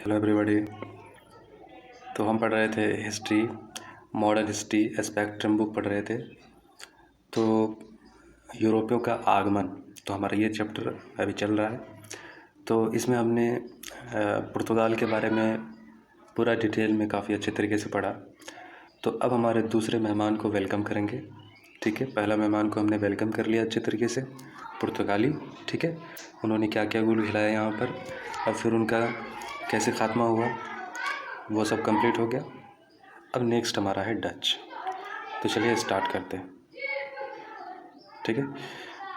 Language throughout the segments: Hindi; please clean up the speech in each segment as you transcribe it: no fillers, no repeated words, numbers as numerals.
Hello everybody. तो हम पढ़ रहे थे history, modern history spectrum book पढ़ रहे थे। तो यूरोपियों का आगमन, तो हमारा ये चैप्टर अभी चल रहा है। तो इसमें हमने पुर्तगाल के बारे में पूरा डिटेल में काफ़ी अच्छे तरीके से पढ़ा। तो अब हमारे दूसरे मेहमान को वेलकम करेंगे। ठीक है, पहला मेहमान को हमने वेलकम कर लिया अच्छे तरीके से, पुर्तगाली। ठीक है, उन्होंने क्या क्या गुल खिलाया यहाँ पर, और फिर उनका कैसे ख़ात्मा हुआ, वो सब कंप्लीट हो गया। अब नेक्स्ट हमारा है डच। तो चलिए स्टार्ट करते हैं। ठीक है,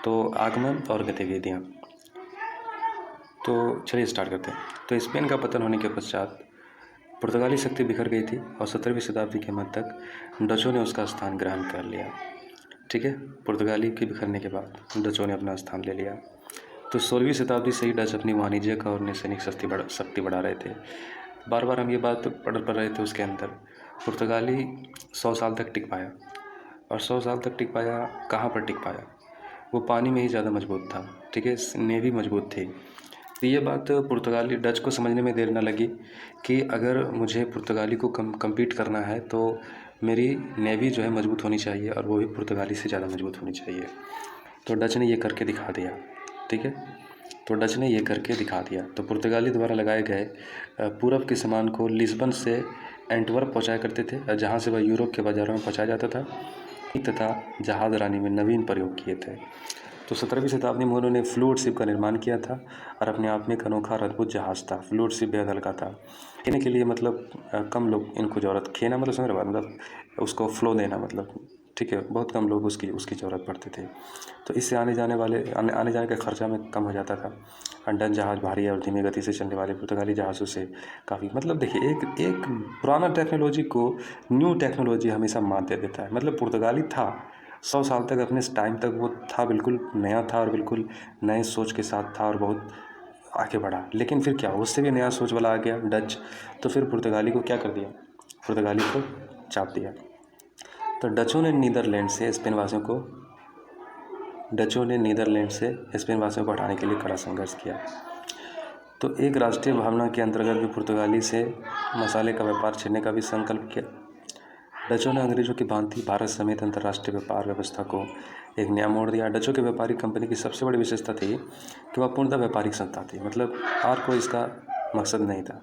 तो आगमन और गतिविधियाँ। तो चलिए स्टार्ट करते हैं। तो स्पेन का पतन होने के पश्चात पुर्तगाली शक्ति बिखर गई थी और 17वीं शताब्दी के मध्य तक डचों ने उसका स्थान ग्रहण कर लिया। ठीक है, पुर्तगाली के बिखरने के बाद डचों ने अपना स्थान ले लिया। तो 16वीं शताब्दी से ही डच अपनी वाणिज्यिक और सैनिक शक्ति बढ़ा रहे थे। बार बार हम ये बात पढ़ रहे थे। उसके अंदर पुर्तगाली 100 साल तक टिक पाया, और 100 साल तक टिक पाया कहाँ पर टिक पाया, वो पानी में ही ज़्यादा मजबूत था। ठीक है, नेवी मजबूत थी। तो ये बात पुर्तगाली डच को समझने में देर न लगी कि अगर मुझे पुर्तगाली को कम्पीट करना है तो मेरी नेवी जो है मजबूत होनी चाहिए, और वो भी पुर्तगाली से ज़्यादा मजबूत होनी चाहिए। तो डच ने ये करके दिखा दिया। ठीक है, तो डच ने ये करके दिखा दिया। तो पुर्तगाली द्वारा लगाए गए पूरब के सामान को लिस्बन से एंटवर्प पहुंचाया करते थे, जहां से वह यूरोप के बाज़ारों में पहुंचाया जाता था, तथा जहाज़ रानी में नवीन प्रयोग किए थे। तो 17वीं शताब्दी में उन्होंने फ्लूइड शिप का निर्माण किया था, और अपने आप में एक अनोखा और अद्भुत जहाज़ था। फ्लूइड शिप बेहद हल्का था, खेने के लिए मतलब कम लोग इनको ज़रूरत, खेना मतलब समझ रहे हो, मतलब उसको फ्लो देना, मतलब ठीक है, बहुत कम लोग उसकी ज़रूरत पड़ते थे। तो इससे आने जाने का खर्चा में कम हो जाता था। डच जहाज़ भारी और धीमी गति से चलने वाले पुर्तगाली जहाज़ों से काफ़ी, मतलब देखिए, एक पुराना टेक्नोलॉजी को न्यू टेक्नोलॉजी हमेशा मात दे देता है। मतलब पुर्तगाली था 100 साल तक, अपने टाइम तक वो था, बिल्कुल नया था और बिल्कुल नए सोच के साथ था और बहुत आगे बढ़ा। लेकिन फिर क्या, उससे भी नया सोच वाला आ गया डच। तो फिर पुर्तगाली को क्या कर दिया, पुर्तगाली को चाप दिया। तो डचों ने नीदरलैंड से स्पेन वासियों को हटाने के लिए कड़ा संघर्ष किया। तो एक राष्ट्रीय भावना के अंतर्गत भी पुर्तगाली से मसाले का व्यापार छीनने का भी संकल्प किया। डचों ने अंग्रेजों की भांति भारत समेत अंतर्राष्ट्रीय व्यापार व्यवस्था को एक नया मोड़ दिया। डचों के व्यापारिक कंपनी की सबसे बड़ी विशेषता थी कि वह पूर्णतः व्यापारिक संस्था थी, मतलब और कोई इसका मकसद नहीं था,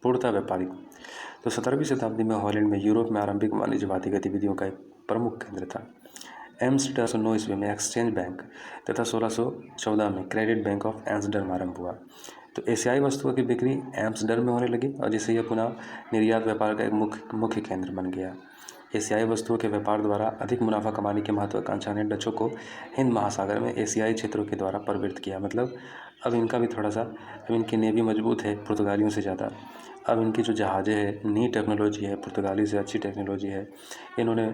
पूर्णतः व्यापारिक। तो 17वीं शताब्दी में हॉलैंड में यूरोप में आरंभिक वाणिज्यवादी गतिविधियों का एक प्रमुख केंद्र था। एम्स्टर्डम 1809 ईस्वी में एक्सचेंज बैंक तथा 1614 में क्रेडिट बैंक ऑफ एम्स्टर्डम आरंभ हुआ। तो एशियाई वस्तुओं की बिक्री एम्स्टर्डम में होने लगी, और जिससे यह पुनः निर्यात व्यापार का एक मुख्य केंद्र बन गया। एशियाई वस्तुओं के व्यापार द्वारा अधिक मुनाफा कमाने की महत्वाकांक्षा ने डचों को हिंद महासागर में एशियाई क्षेत्रों के द्वारा प्रवृत्त किया। मतलब अब इनका भी थोड़ा सा, अब इनकी नेवी मजबूत है पुर्तगालियों से ज़्यादा। अब इनकी जो जहाज़ें हैं, नई टेक्नोलॉजी है, पुर्तगाली से अच्छी टेक्नोलॉजी है। इन्होंने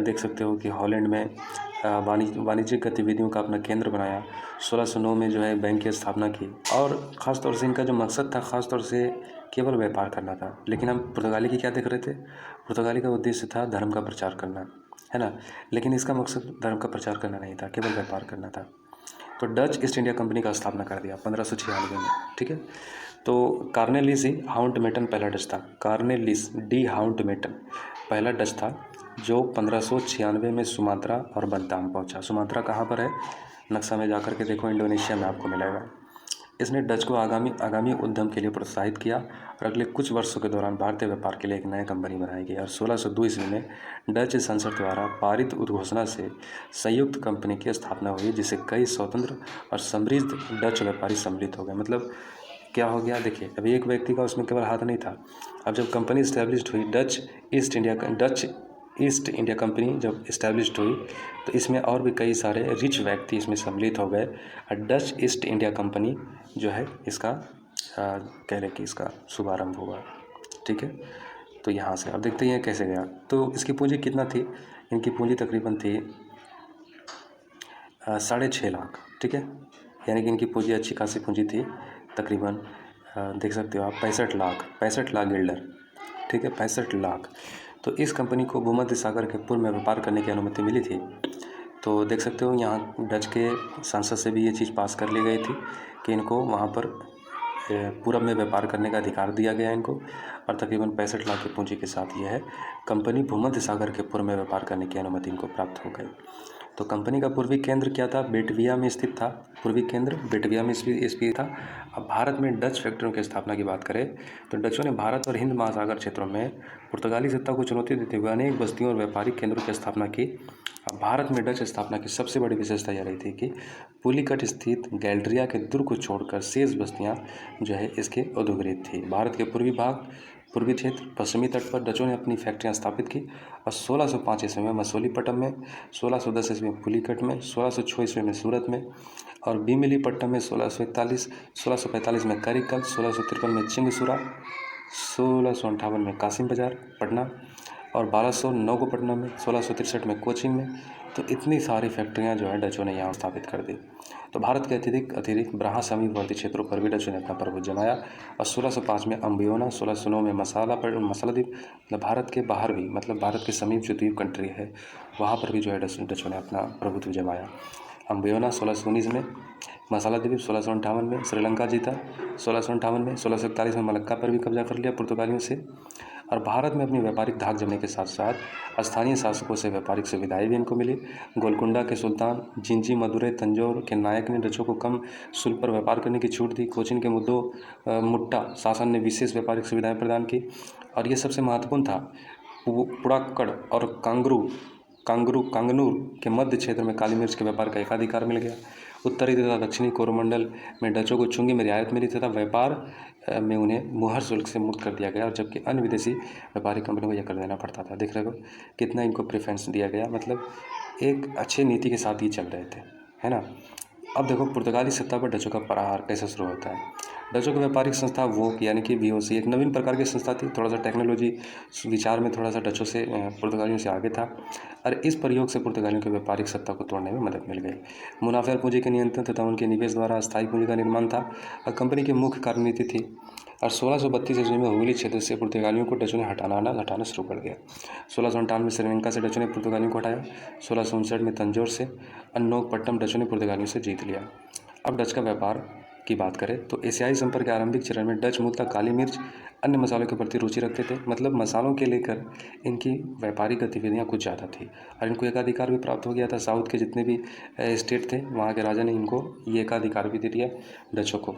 देख सकते हो कि हॉलैंड में वाणिज्यिक गतिविधियों का अपना केंद्र बनाया। 1609 में जो है बैंक की स्थापना की, और ख़ास तौर से इनका जो मकसद था, ख़ास तौर से केवल व्यापार करना था। लेकिन हम पुर्तगाली की क्या देख रहे थे, पुर्तगाली का उद्देश्य था धर्म का प्रचार करना, है ना। लेकिन इसका मकसद धर्म का प्रचार करना नहीं था, केवल व्यापार करना था। तो डच ईस्ट इंडिया कंपनी का स्थापना कर दिया 1596 में। ठीक है, तो कार्नेलिस हाउंटमेटन पहला डच था। कार्नेलिस डी हाउंटमेटन पहला डच था, जो 1596 में सुमात्रा और बंताम पहुंचा। सुमात्रा कहाँ पर है, नक्शा में जाकर के देखो, इंडोनेशिया में आपको मिलेगा। इसने डच को आगामी उद्यम के लिए प्रोत्साहित किया, और अगले कुछ वर्षों के दौरान भारतीय व्यापार के लिए एक नई कंपनी बनाई गई। और 1602 ईस्वी में डच संसद द्वारा पारित उद्घोषणा से संयुक्त कंपनी की स्थापना हुई, जिसे कई स्वतंत्र और समृद्ध डच व्यापारी सम्मिलित हो गए। मतलब क्या हो गया, देखिए, अभी एक व्यक्ति का उसमें केवल हाथ नहीं था। अब जब कंपनी इस्टेब्लिश्ड हुई, डच ईस्ट इंडिया कंपनी जब इस्टेब्लिश्ड हुई, तो इसमें और भी कई सारे रिच व्यक्ति इसमें सम्मिलित हो गए। और डच ईस्ट इंडिया कंपनी जो है, इसका कह लें कि इसका शुभारंभ हुआ। ठीक है, तो यहाँ से अब देखते हैं कैसे गया। तो इसकी पूंजी कितना थी, इनकी पूंजी तकरीबन थी 6.5 लाख। ठीक है, यानी कि इनकी पूंजी अच्छी खासी पूंजी थी, तकरीबन देख सकते हो आप 65 लाख गिल्डर। ठीक है, 65 लाख। तो इस कंपनी को भूमध्य सागर के पूर्व में व्यापार करने की अनुमति मिली थी। तो देख सकते हो यहाँ डच के संसद से भी ये चीज़ पास कर ली गई थी कि इनको वहाँ पर पूरब में व्यापार करने का अधिकार दिया गया इनको और तकरीबन 65 लाख की पूंजी के साथ यह कंपनी भूमध्य सागर के पूर्व में व्यापार करने की अनुमति इनको प्राप्त हो गई। तो कंपनी का पूर्वी केंद्र क्या था? बेटविया में स्थित था। पूर्वी केंद्र बेटविया में स्थित था। अब भारत में डच फैक्ट्रियों की स्थापना की बात करें तो डचों ने भारत और हिंद महासागर क्षेत्रों में पुर्तगाली सत्ता को चुनौती देते हुए अनेक बस्तियों और व्यापारिक केंद्रों की स्थापना की। अब भारत में डच स्थापना की सबसे बड़ी विशेषता यह रही थी कि पुलिकट स्थित गैल्ड्रिया के दुर्ग को छोड़कर शेष बस्तियां जो है इसके अधोगृहित थी। भारत के पूर्वी भाग, पूर्वी क्षेत्र, पश्चिमी तट पर डचों ने अपनी फैक्ट्रियां स्थापित की और 1605 ईस्वी में मसूलीपट्टनम में, 1610 ईस्वी में पुलिकट में, 1606 ईस्वी में सूरत में और बीमिलीपट्टनम में, 1645 में करिकल, 1653 में चिंगसुरा, 1658 में कासिम बाजार पटना और 1209 को पटना में, 1663 में कोचीन में। तो इतनी सारी फैक्ट्रियां जो है डचों ने यहाँ स्थापित कर दी। तो भारत के अतिरिक्त ब्राह्मण समीपवर्ती क्षेत्रों पर भी डचों ने अपना प्रभुत्व जमाया और 1605 में अम्बियोना, 1609 में मसालाद्वीप, मतलब भारत के बाहर भी, मतलब भारत के समीप जो द्वीप कंट्री है वहाँ पर भी जो है डचों ने अपना प्रभुत्व जमाया। अम्बियोना 1619 में, मसालाद्वीप 1658 में, श्रीलंका जीता 1658 में, 1641 में मलक्का पर भी कब्जा कर लिया पुर्तगालियों से। और भारत में अपनी व्यापारिक धाक जमने के साथ साथ स्थानीय शासकों से व्यापारिक सुविधाएं भी इनको मिली। गोलकुंडा के सुल्तान जिंजी मदुरै तंजौर के नायक ने डचों को कम शुल्क पर व्यापार करने की छूट दी। कोचीन के मुट्टा शासन ने विशेष व्यापारिक सुविधाएं प्रदान की और ये सबसे महत्वपूर्ण था। पुड़ाक्कड़ और कांगनूर के मध्य क्षेत्र में काली मिर्च के व्यापार का एकाधिकार मिल गया। उत्तरी तथा दक्षिणी कोरोमंडल में डचों को चुंगी में रियायत मिली तथा व्यापार में उन्हें मुहर शुल्क से मुक्त कर दिया गया और जबकि अन्य विदेशी व्यापारिक कंपनियों को यह कर देना पड़ता था। देख रहे हो कितना इनको प्रेफरेंस दिया गया, मतलब एक अच्छे नीति के साथ ही चल रहे थे, है ना। अब देखो पुर्तगाली सत्ता पर डचों का प्रहार कैसे शुरू होता है। डचों की व्यापारिक संस्था वोक यानी कि VOC एक नवीन प्रकार की संस्था थी। थोड़ा सा टेक्नोलॉजी विचार में थोड़ा सा डचों से पुर्तगालियों से आगे था और इस प्रयोग से पुर्तगालियों की व्यापारिक सत्ता को तोड़ने में मदद मिल गई। मुनाफे और पूंजी के नियंत्रण तथा उनके निवेश द्वारा स्थायी पूंजी का निर्माण था और कंपनी की मुख्य कार्यनीति थी। और 1632 ईस्वी में हुगली क्षेत्र से पुर्तगालियों को डचों ने हटाना शुरू कर दिया। 1658 में श्रीलंका से डचों ने पुर्तगालियों को हटाया। 1659 में तंजौर से अन्नोपट्टनम डचों ने पुर्तगालियों से जीत लिया। अब डच का व्यापार की बात करें तो एशियाई संपर्क के आरंभिक चरण में डच मूलतः काली मिर्च अन्य मसालों के प्रति रुचि रखते थे, मतलब मसालों के लेकर इनकी व्यापारिक गतिविधियां कुछ ज़्यादा थी और इनको एकाधिकार भी प्राप्त हो गया था। साउथ के जितने भी स्टेट थे वहाँ के राजा ने इनको ये एकाधिकार भी दे दिया डचों को।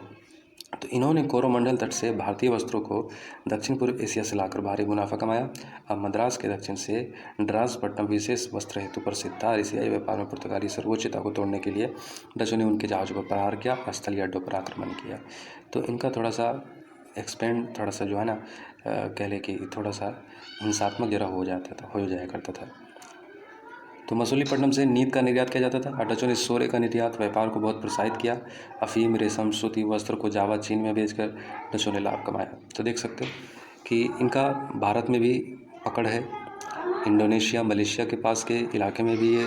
तो इन्होंने कोरोमंडल तट से भारतीय वस्त्रों को दक्षिण पूर्व एशिया से लाकर भारी मुनाफा कमाया। अब मद्रास के दक्षिण से ड्रासपट्टनम विशेष वस्त्र हेतु प्रसिद्ध था। एशियाई व्यापार में पुर्तगाली सर्वोच्चता को तोड़ने के लिए डचों ने उनके जहाज़ों पर प्रहार किया, स्थलीय अड्डों पर आक्रमण किया। तो इनका थोड़ा सा एक्सपेंड थोड़ा सा जो है ना कह ले कि थोड़ा सा हिंसात्मक जरा हो जाया करता था। तो मसूलीपट्टनम से नीत का निर्यात किया जाता था और डचों ने सोरे का निर्यात व्यापार को बहुत प्रोत्साहित किया। अफीम, रेशम, सूती वस्त्र को जावा चीन में बेचकर डचों ने लाभ कमाया। तो देख सकते हो कि इनका भारत में भी पकड़ है। इंडोनेशिया, मलेशिया के पास के इलाके में भी ये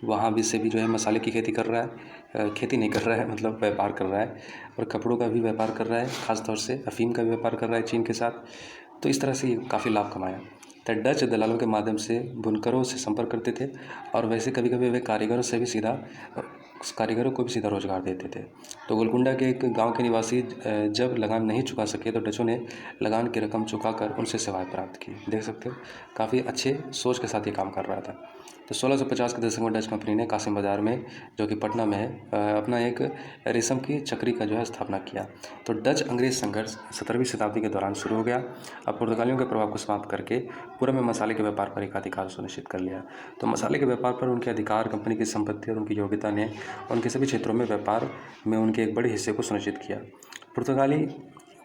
वहाँ भी से भी जो है मसाले की खेती कर रहा है, खेती नहीं कर रहा है मतलब व्यापार कर रहा है और कपड़ों का भी व्यापार कर रहा है, ख़ासतौर से अफीम का भी व्यापार कर रहा है चीन के साथ। तो इस तरह से काफ़ी लाभ कमाया। तो डच दलालों के माध्यम से बुनकरों से संपर्क करते थे और वैसे कभी कभी वे कारीगरों को भी सीधा रोजगार देते थे। तो गोलकुंडा के एक गांव के निवासी जब लगान नहीं चुका सके तो डचों ने लगान की रकम चुकाकर उनसे सेवाएं प्राप्त की। देख सकते हो काफ़ी अच्छे सोच के साथ ये काम कर रहा था। तो 1650 के दशक में डच कंपनी ने कासिम बाजार में, जो कि पटना में है, अपना एक रेशम की चक्री का जो है स्थापना किया। तो डच अंग्रेज संघर्ष 17वीं शताब्दी के दौरान शुरू हो गया। अब पुर्तगालियों के प्रभाव को समाप्त करके पूर्व में मसाले के व्यापार पर एकाधिकार सुनिश्चित कर लिया। तो मसाले के व्यापार पर उनके अधिकार, कंपनी की संपत्ति और उनकी योग्यता ने उनके सभी क्षेत्रों में व्यापार में उनके एक बड़े हिस्से को सुनिश्चित किया।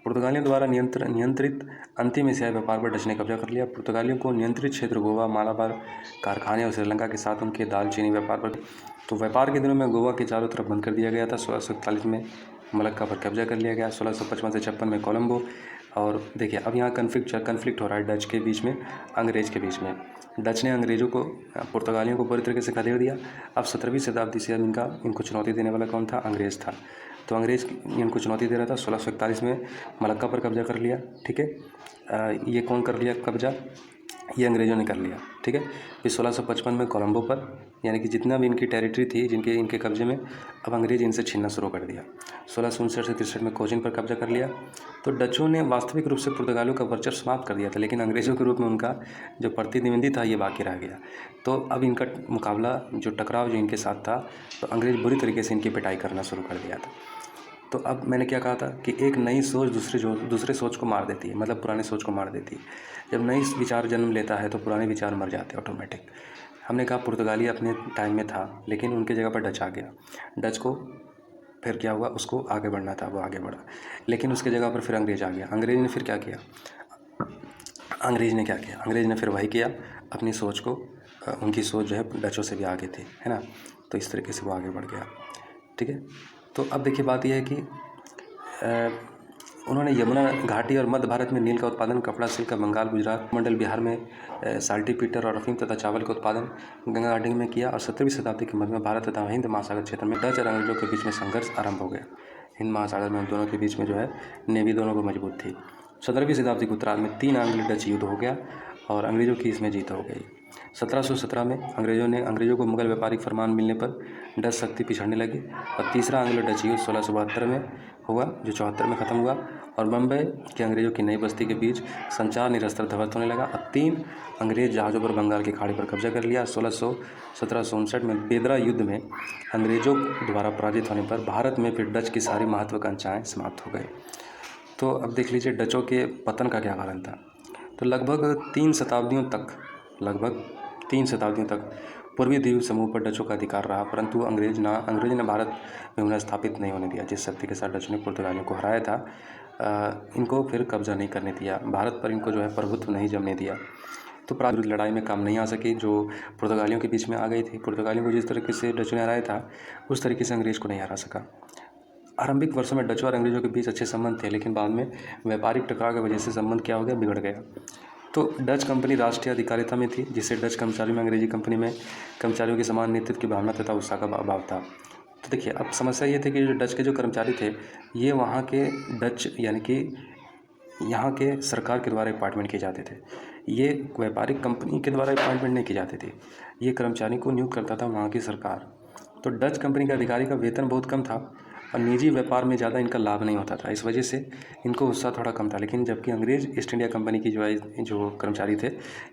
पुर्तगालियों द्वारा नियंत्रित अंतिम एशियाई व्यापार पर डच ने कब्जा कर लिया। पुर्तगालियों को नियंत्रित क्षेत्र गोवा, मालाबार कारखाने और श्रीलंका के साथ उनके दालचीनी व्यापार पर, तो व्यापार के दिनों में गोवा के चारों तरफ बंद कर दिया गया था। 1641 में मलक्का पर कब्जा कर लिया गया। 1655 से 56 में कोलंबो। और देखिए अब यहाँ कन्फ्लिक्ट हो रहा है डच के बीच में, अंग्रेज के बीच में। डच ने अंग्रेज़ों को, पुर्तगालियों को पूरी तरीके से खदेड़ दिया। अब 17वीं शताब्दी से अब इनको चुनौती देने वाला कौन था? अंग्रेज़ था। तो अंग्रेज़ इनको चुनौती दे रहा था। 1641 में मलक्का पर कब्जा कर लिया। ठीक है, ये कौन कर लिया कब्जा? ये अंग्रेज़ों ने कर लिया। ठीक है, फिर 1655 में कोलंबो पर, यानी कि जितना भी इनकी टेरिटरी थी जिनके इनके कब्जे में, अब अंग्रेज़ इनसे छीनना शुरू कर दिया। 1659 से 63 में कोचीन पर कब्जा कर लिया। तो डचों ने वास्तविक रूप से पुर्तगालियों का वर्चस्व समाप्त कर दिया था, लेकिन अंग्रेज़ों के रूप में उनका जो प्रतिद्वंदी था ये बाकी रह गया। तो अब इनका मुकाबला, जो टकराव जो इनके साथ था, तो अंग्रेज़ बुरी तरीके से इनकी पिटाई करना शुरू कर दिया था। तो अब मैंने क्या कहा था कि एक नई सोच दूसरे सोच को मार देती है, मतलब पुरानी सोच को मार देती है। जब नई विचार जन्म लेता है तो पुराने विचार मर जाते हैं ऑटोमेटिक। हमने कहा पुर्तगाली अपने टाइम में था, लेकिन उनकी जगह पर डच आ गया। डच को फिर क्या हुआ, उसको आगे बढ़ना था, वो आगे बढ़ा, लेकिन उसके जगह पर फिर अंग्रेज़ आ गया। अंग्रेज़ ने फिर क्या किया, अंग्रेज़ ने फिर वही किया, अपनी सोच को, उनकी सोच जो है डचों से भी आगे थी, है ना। तो इस तरीके से वो आगे बढ़ गया। ठीक है, तो अब देखिए बात यह है कि उन्होंने यमुना घाटी और मध्य भारत में नील का उत्पादन, कपड़ा, सिल्क, बंगाल, गुजरात मंडल, बिहार में साल्टी पीटर और अफीम तथा चावल का उत्पादन गंगा घाटी में किया। और 17वीं शताब्दी के मध्य में भारत तथा हिंद महासागर क्षेत्र में डच और अंग्रेजों के बीच में संघर्ष आरंभ हो गया। हिंद महासागर में उन दोनों के बीच में जो है नेवी दोनों को मजबूत थी। 17वीं शताब्दी के उत्तरार्ध में 3 आंग्ल डच युद्ध हो गया और अंग्रेजों की इसमें जीत हो गई। 1717 में अंग्रेजों को मुगल व्यापारिक फरमान मिलने पर डच शक्ति पिछड़ने लगी। और तीसरा एंग्लो डच युद्ध 1672 में हुआ, जो 74 में ख़त्म हुआ। और बम्बई के अंग्रेजों की नई बस्ती के बीच संचार निरस्तर ध्वस्त होने लगा और 3 अंग्रेज जहाज़ों पर बंगाल की खाड़ी पर कब्जा कर लिया। 1759 में बेदरा युद्ध में अंग्रेजों द्वारा पराजित होने पर भारत में फिर डच की सारी महत्वाकांक्षाएँ समाप्त हो गई। तो अब देख लीजिए डचों के पतन का क्या कारण था। तो लगभग 3 शताब्दियों तक पूर्वी द्वीप समूह पर डचों का अधिकार रहा, परंतु अंग्रेज ने भारत में उन्हें स्थापित नहीं होने दिया। जिस शक्ति के साथ डचों ने पुर्तगालियों को हराया था, इनको फिर कब्जा नहीं करने दिया, भारत पर इनको जो है प्रभुत्व नहीं जमने दिया। तो प्रारंभिक लड़ाई में काम नहीं आ सकी, जो पुर्तगालियों के बीच में आ गई थी। पुर्तगालियों को जिस तरीके से डचों ने हराया था, उस तरीके से अंग्रेज को नहीं हरा सका। आरंभिक वर्षों में डचों और अंग्रेजों के बीच अच्छे संबंध थे, लेकिन बाद में व्यापारिक टकराव की वजह से संबंध क्या हो गया, बिगड़ गया। तो डच कंपनी राष्ट्रीय अधिकारिता में थी, जिससे डच कर्मचारियों में अंग्रेजी कंपनी में कर्मचारियों की समान नेतृत्व की भावना तथा उत्साह का अभाव था। तो देखिए अब समस्या ये थी कि जो डच के जो कर्मचारी थे, ये वहाँ के डच यानी कि यहाँ के सरकार के द्वारा अपॉइंटमेंट किए जाते थे। ये व्यापारिक कंपनी के द्वारा अपॉइंटमेंट नहीं की जाती थी, ये कर्मचारी को नियुक्त करता था वहाँ की सरकार। तो डच कंपनी के अधिकारी का वेतन बहुत कम था और निजी व्यापार में ज़्यादा इनका लाभ नहीं होता था, इस वजह से इनको उत्साह थोड़ा कम था। लेकिन जबकि अंग्रेज ईस्ट इंडिया कंपनी की जो कर्मचारी थे,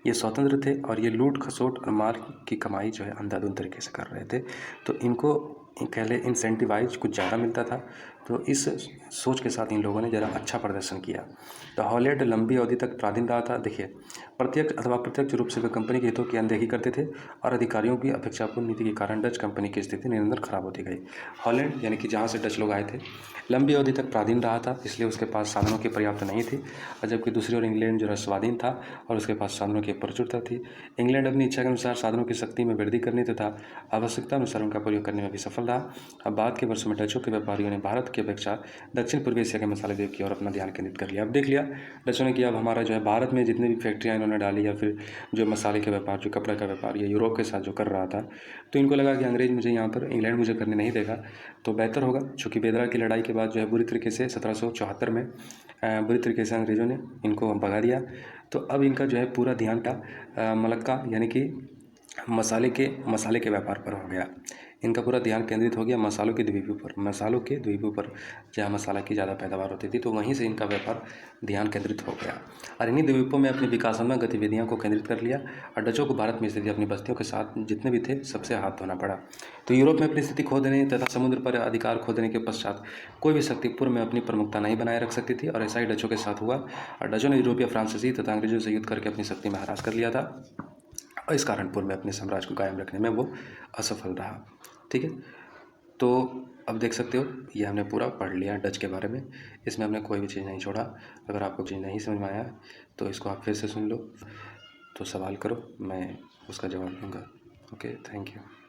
ये स्वतंत्र थे और ये लूट खसोट और मार की कमाई जो है अंधाधुंध तरीके से कर रहे थे। तो इनको कह लें इंसेंटिवाइज कुछ ज़्यादा मिलता था। तो इस सोच के साथ इन लोगों ने ज़रा अच्छा प्रदर्शन किया। तो हॉलैंड लंबी अवधि तक पराधीन रहा था। देखिए प्रत्यक्ष अथवा अप्रत्यक्ष रूप से वे कंपनी के हितों की अनदेखी करते थे और अधिकारियों की अपेक्षापूर्ण नीति के कारण डच कंपनी की स्थिति निरंतर खराब होती गई। हॉलैंड यानी कि जहाँ से डच लोग आए थे, लंबी अवधि तक पराधीन रहा था, इसलिए उसके पास साधनों की पर्याप्त नहीं थी। और जबकि दूसरी ओर इंग्लैंड जो है स्वाधीन था और उसके पास साधनों की प्रचुरता थी। इंग्लैंड अपनी इच्छा के अनुसार साधनों की शक्ति में वृद्धि करने तथा आवश्यकता अनुसार उनका प्रयोग करने में भी सफल रहा। अब बाद के वर्षों में डचों के व्यापारियों ने भारत की अपेक्षा दक्षिण पूर्वी एशिया के मसाले द्वीप की ओर अपना ध्यान केंद्रित कर लिया। अब देख लिया डचों ने कि अब हमारा जो है भारत में जितनी भी फैक्ट्रियाँ इन्होंने डाली या फिर जो मसाले के व्यापार, जो कपड़े का व्यापार या यूरोप के साथ जो कर रहा था, तो इनको लगा कि अंग्रेज मुझे यहाँ पर, इंग्लैंड मुझे करने नहीं देगा, तो बेहतर होगा। चूँकि बेदरा की लड़ाई के बाद जो है बुरी तरीके से 1774 में बुरी तरीके से अंग्रेज़ों ने इनको भगा दिया। तो अब इनका जो है पूरा ध्यान था मलक्का यानी कि मसाले के व्यापार पर हो गया। इनका पूरा ध्यान केंद्रित हो गया मसालों के द्वीपों पर जहाँ मसाला की ज़्यादा पैदावार होती थी, तो वहीं से इनका व्यापार ध्यान केंद्रित हो गया और इन्हीं द्वीपों में अपनी विकासात्मक गतिविधियों को केंद्रित कर लिया। और डचों को भारत में स्थित अपनी बस्तियों के साथ जितने भी थे सबसे हाथ धोना पड़ा। तो यूरोप में अपनी स्थिति खो देने तथा समुद्र पर अधिकार खो देने के पश्चात कोई भी शक्ति पूर्व में अपनी प्रमुखता नहीं बनाए रख सकती थी, और ऐसा ही डचों के साथ हुआ। और डचों ने यूरोपीय, फ्रांसीसी तथा अंग्रेजों से युद्ध करके अपनी शक्ति में हरास कर लिया था और इस कारण पूर्व में अपने साम्राज्य को कायम रखने में वो असफल रहा। ठीक है, तो अब देख सकते हो ये हमने पूरा पढ़ लिया डच के बारे में, इसमें हमने कोई भी चीज़ नहीं छोड़ा। अगर आपको चीज़ नहीं समझ में आया तो इसको आप फिर से सुन लो, तो सवाल करो, मैं उसका जवाब दूँगा। Okay, thank you.